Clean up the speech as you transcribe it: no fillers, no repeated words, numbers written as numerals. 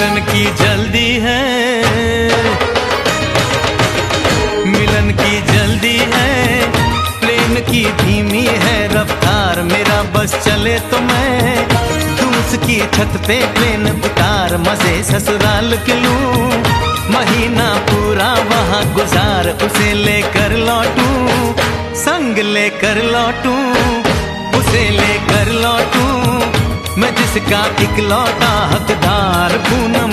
मिलन की जल्दी है, मिलन की जल्दी है, प्रेम की धीमी है रफ्तार। मेरा बस चले तो मैं तू उसकी छत पे प्लेन उतार, मजे ससुराल के लूं, महीना पूरा वहाँ गुजार। उसे लेकर लौटूं, संग लेकर लौटूं, उसे लेकर लौटूं, मैं जिसका इकलौता हकदार। पूनम